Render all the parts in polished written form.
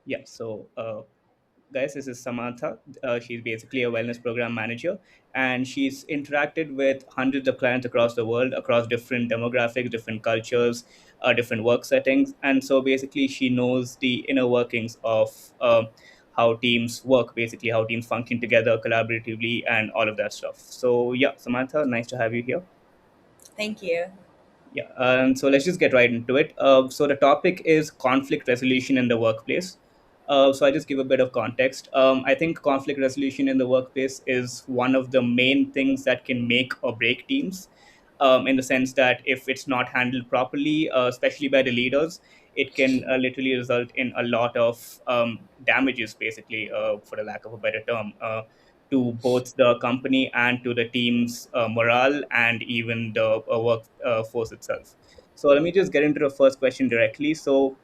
Yeah. Guys, this is Samantha. She's basically a wellness program manager, and she's interacted with hundreds of clients across the world, across different demographics, different cultures, different work settings. And so basically, she knows the inner workings of how teams work, basically, how teams function together collaboratively, and all of that stuff. So, yeah, Samantha, nice to have you here. Thank you. Yeah, so let's just get right into it. So the topic is conflict resolution in the workplace. So I just give a bit of context. I think conflict resolution in the workplace is one of the main things that can make or break teams. In the sense that if it's not handled properly, especially by the leaders, it can literally result in a lot of damages, basically, for the lack of a better term. To both the company and to the team's morale and even the work force itself. So let me just get into the first question directly. So,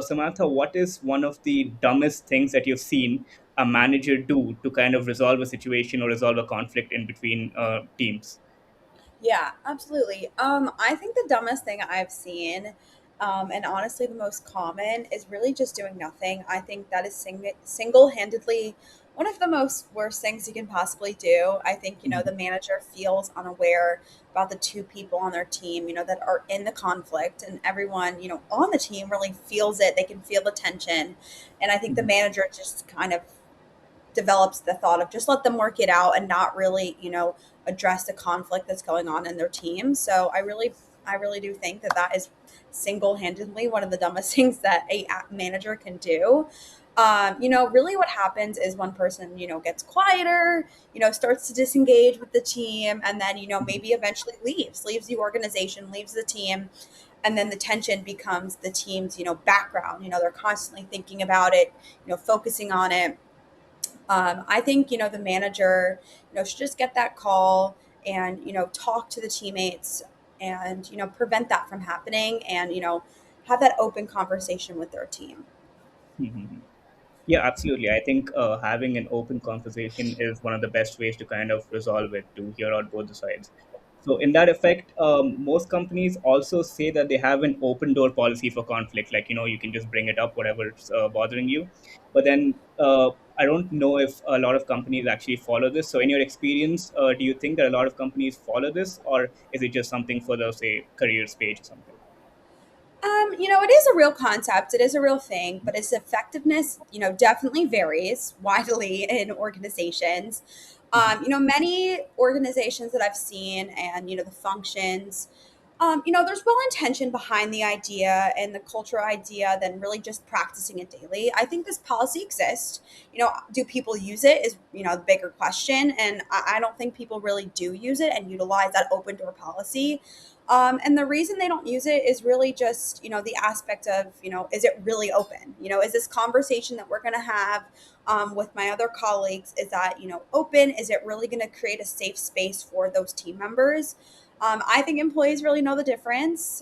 Samantha, what is one of the dumbest things that you've seen a manager do to kind of resolve a situation or resolve a conflict in between teams? Yeah, absolutely. I think the dumbest thing I've seen, and honestly the most common, is really just doing nothing. I think that is single-handedly one of the most worst things you can possibly do. I think, Mhm. the manager feels unaware about the two people on their team, that are in the conflict, and everyone, on the team really feels it. They can feel the tension. And I think the Mhm. manager just kind of develops the thought of just let them work it out and not really, address the conflict that's going on in their team. So I really do think that that is single-handedly one of the dumbest things that a manager can do. Really what happens is one person, gets quieter, starts to disengage with the team, and then, maybe eventually leaves the organization, leaves the team, and then the tension becomes the team's, background. They're constantly thinking about it, focusing on it. I think, the manager, should just get that call and, talk to the teammates and, prevent that from happening and, have that open conversation with their team. Mhm. Yeah, absolutely. I think having an open conversation is one of the best ways to kind of resolve it, to hear out both the sides. So, in that effect, most companies also say that they have an open door policy for conflict. Like, you can just bring it up, whatever's bothering you. But then I don't know if a lot of companies actually follow this. So, in your experience, do you think that a lot of companies follow this, or is it just something for the, say, careers page or something? It is a real concept. It is a real thing, but its effectiveness, definitely varies widely in organizations. Many organizations that I've seen and, the functions, there's well intention behind the idea and the culture idea than really just practicing it daily. I think this policy exists. Do people use it is, the bigger question. And I don't think people really do use it and utilize that open door policy. And the reason they don't use it is really just, the aspect of, is it really open? Is this conversation that we're going to have with my other colleagues, is that, open? Is it really going to create a safe space for those team members? I think employees really know the difference.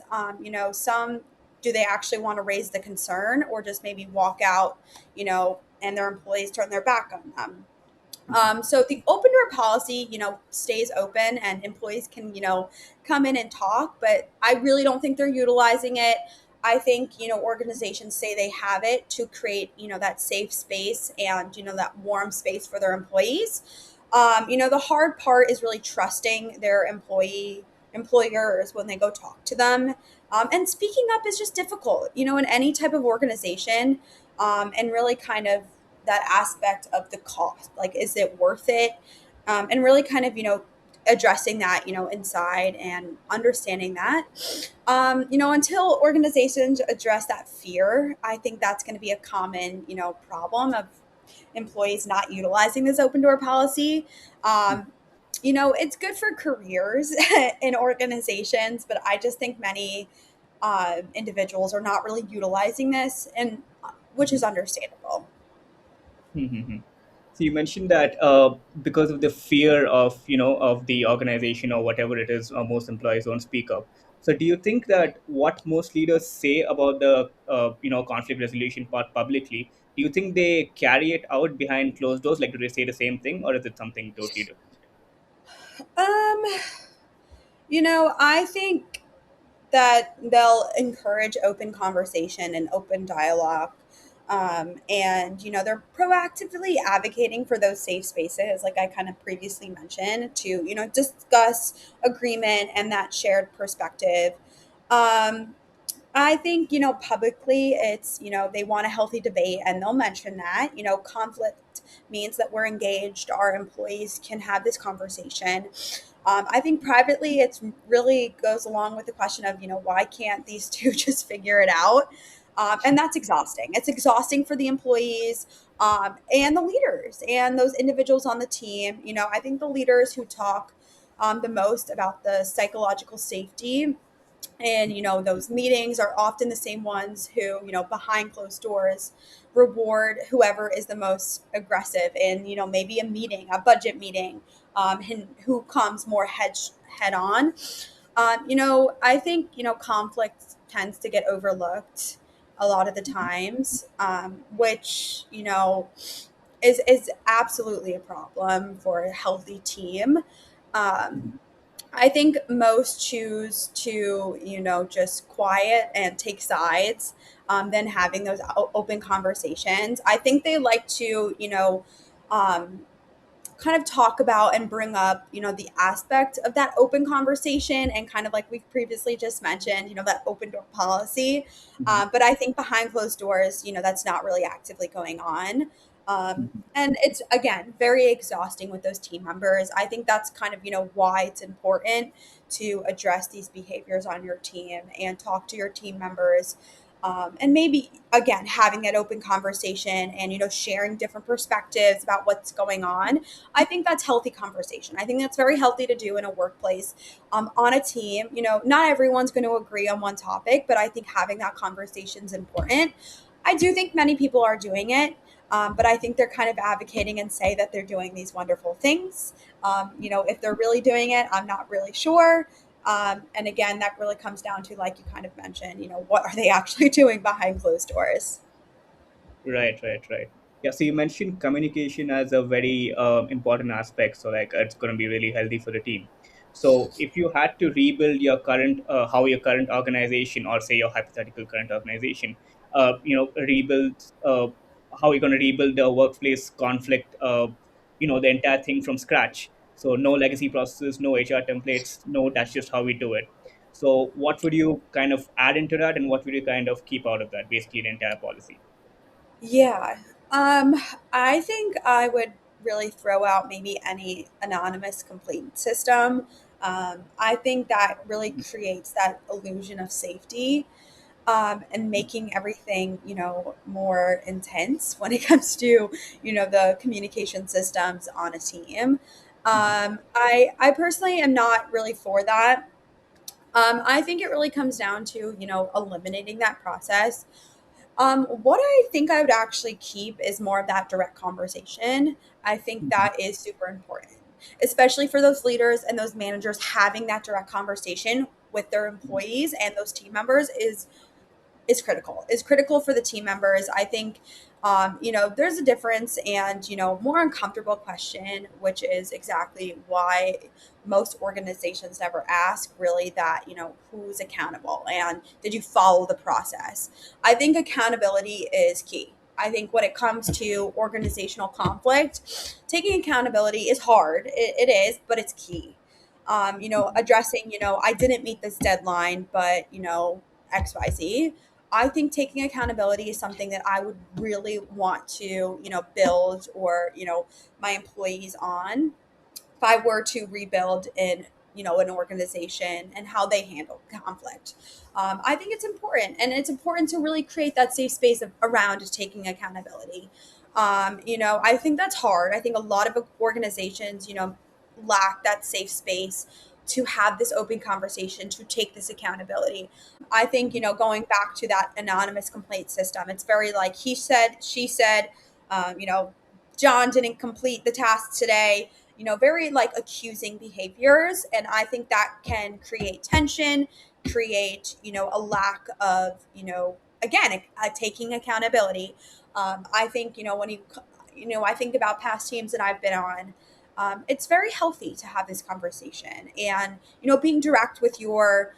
Some do they actually want to raise the concern or just maybe walk out, and their employees turn their back on them. So the open door policy, stays open and employees can, come in and talk, but I really don't think they're utilizing it. I think, organizations say they have it to create, that safe space and, that warm space for their employees. The hard part is really trusting their employers when they go talk to them. And speaking up is just difficult, in any type of organization. And really kind of that aspect of the cost, like is it worth it, and really kind of addressing that inside and understanding that until organizations address that fear, I think that's going to be a common problem of employees not utilizing this open door policy. It's good for careers in organizations, but I just think many individuals are not really utilizing this, and which is understandable. Mhm. So you mentioned that because of the fear of of the organization or whatever it is, most employees don't speak up. So do you think that what most leaders say about the conflict resolution part publicly, do you think they carry it out behind closed doors? Like, do they say the same thing, or is it something totally different? Um, I think that they'll encourage open conversation and open dialogue. And they're proactively advocating for those safe spaces, like I kind of previously mentioned, to discuss agreement and that shared perspective. um, I think, publicly it's, they want a healthy debate and they'll mention that, conflict means that we're engaged, our employees can have this conversation. I think privately it's really goes along with the question of, why can't these two just figure it out? And that's exhausting. It's exhausting for the employees, and the leaders and those individuals on the team. I think the leaders who talk the most about the psychological safety and those meetings are often the same ones who behind closed doors reward whoever is the most aggressive in maybe a meeting, a budget meeting, and who comes more head on. I think conflict tends to get overlooked a lot of the times, which is absolutely a problem for a healthy team. um, I think most choose to, just quiet and take sides, than having those open conversations. I think they like to, um, kind of talk about and bring up, the aspect of that open conversation and kind of like we've previously just mentioned, that open door policy. But I think behind closed doors, that's not really actively going on. And it's again very exhausting with those team members. I think that's kind of why it's important to address these behaviors on your team and talk to your team members, and maybe again having that open conversation and sharing different perspectives about what's going on. I think that's healthy conversation. I think that's very healthy to do in a workplace, on a team. Not everyone's going to agree on one topic, but I think having that conversation is important. I do think many people are doing it, but I think they're kind of advocating and say that they're doing these wonderful things. If they're really doing it, I'm not really sure. And again, that really comes down to, like you kind of mentioned, what are they actually doing behind closed doors? Right, right, right. Yeah, so you mentioned communication as a very important aspect. So, like, it's going to be really healthy for the team. So, if you had to rebuild your current, how your current organization, or say your hypothetical current organization, rebuild, how you're going to rebuild the workplace conflict, the entire thing from scratch. So, no legacy processes, no HR templates, no, that's just how we do it. So, what would you kind of add into that, and what would you kind of keep out of that? Basically, the entire policy. Yeah. Um, I think I would really throw out maybe any anonymous complaint system. I think that really creates that illusion of safety, and making everything, more intense when it comes to, the communication systems on a team. I personally am not really for that. I think it really comes down to, eliminating that process. What I think I would actually keep is more of that direct conversation. I think that is super important, especially for those leaders and those managers. Having that direct conversation with their employees and those team members is critical for the team members. I think, there's a difference and, more uncomfortable question, which is exactly why most organizations never ask really that, who's accountable and did you follow the process. I think accountability is key. I think when it comes to organizational conflict, taking accountability is hard. It is, but it's key. Addressing, I didn't meet this deadline, but, XYZ. I think taking accountability is something that I would really want to, build or, my employees on if I were to rebuild in, an organization and how they handle conflict. I think it's important, and it's important to really create that safe space around taking accountability. I think that's hard. I think a lot of organizations, lack that safe space to have this open conversation, to take this accountability. I think, going back to that anonymous complaint system, it's very like he said, she said, um, you know, John didn't complete the task today, very like accusing behaviors. And I think that can create tension, create, a lack of, again, taking accountability. I think, when I think about past teams that I've been on, it's very healthy to have this conversation and, being direct with your,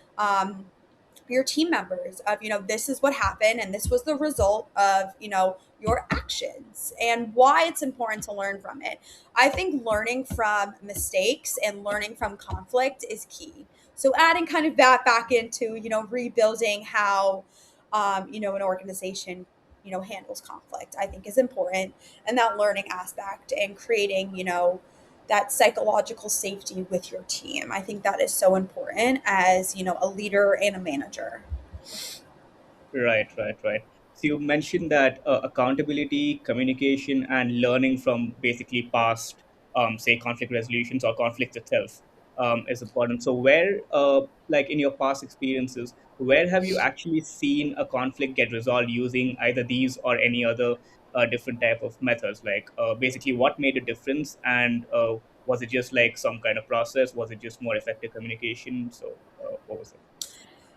your team members of, this is what happened and this was the result of, your actions and why it's important to learn from it. I think learning from mistakes and learning from conflict is key. So adding kind of that back into, rebuilding how, an organization, handles conflict, I think is important. And that learning aspect and creating, that psychological safety with your team. I think that is so important as, a leader and a manager. Right, right, right. So you mentioned that accountability, communication, and learning from basically past, say, conflict resolutions or conflict itself is important. So where, like in your past experiences, where have you actually seen a conflict get resolved using either these or any other different type of methods? Like basically, what made a difference, and was it just like some kind of process? Was it just more effective communication? So what was it?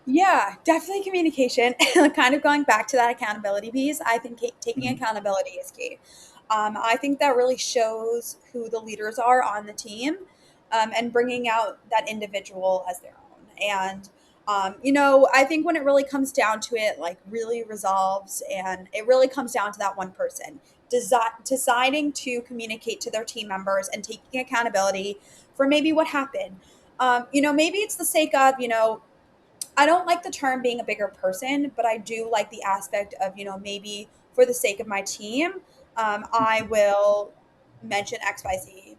Yeah, definitely communication. Kind of going back to that accountability piece, I think taking Mhm. accountability is key. I think that really shows who the leaders are on the team, and bringing out that individual as their own. And, I think when it really comes down to it, like really resolves, and it really comes down to that one person deciding to communicate to their team members and taking accountability for maybe what happened. Maybe it's the sake of, I don't like the term being a bigger person, but I do like the aspect of, maybe for the sake of my team, I will mention XYZ.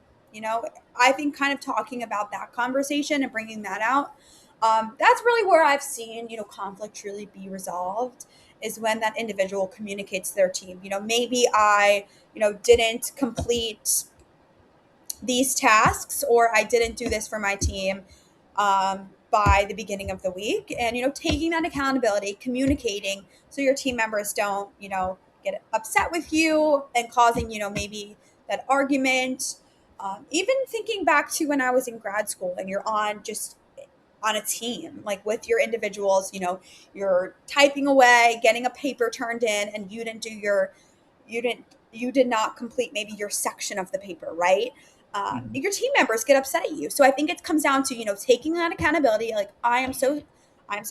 I think kind of talking about that conversation and bringing that out, that's really where I've seen, conflict truly be resolved is when that individual communicates to their team. Maybe I, didn't complete these tasks or I didn't do this for my team by the beginning of the week. And, taking that accountability, communicating so your team members don't, get upset with you and causing, maybe that argument. Even thinking back to when I was in grad school and you're on a team, like with your individuals, you're typing away, getting a paper turned in, and you didn't you did not complete maybe your section of the paper, right? Mhm. Your team members get upset at you. So I think it comes down to, taking that accountability. Like, I'm so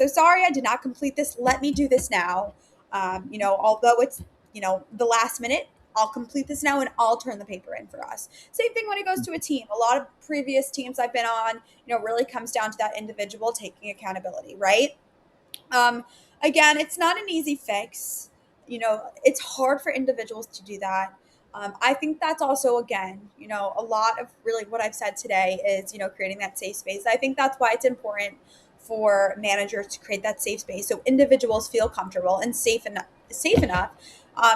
sorry I did not complete this. Let me do this now. Although it's, the last minute, I'll complete this now and I'll turn the paper in for us. Same thing when it goes to a team. A lot of previous teams I've been on, really comes down to that individual taking accountability, right? Um, Again, it's not an easy fix. It's hard for individuals to do that. I think that's also, again, a lot of really what I've said today is, creating that safe space. I think that's why it's important for managers to create that safe space so individuals feel comfortable and safe enough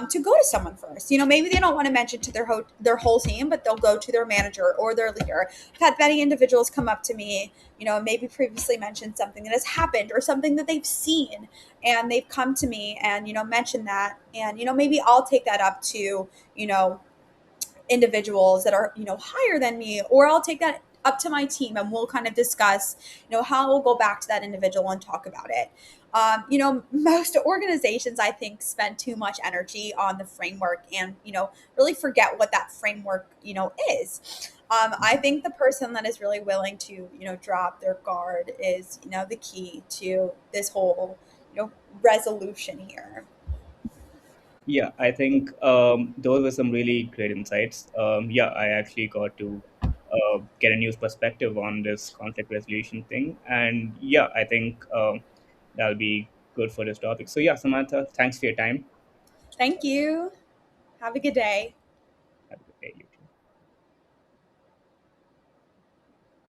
to go to someone first. Maybe they don't want to mention to their whole team, but they'll go to their manager or their leader. I've had many individuals come up to me, maybe previously mentioned something that has happened or something that they've seen, and they've come to me and mentioned that, and maybe I'll take that up to you know individuals that are higher than me, or I'll take that up to my team and we'll kind of discuss how we'll go back to that individual and talk about it. Most organizations, I think, spend too much energy on the framework and really forget what that framework is. I think the person that is really willing to drop their guard is the key to this whole resolution here. Yeah, I think those were some really great insights. Yeah, I actually got to get a new perspective on this conflict resolution thing. And yeah, I think that'll be good for this topic. So, yeah, Samantha, thanks for your time. Thank you. Have a good day. Have a good day.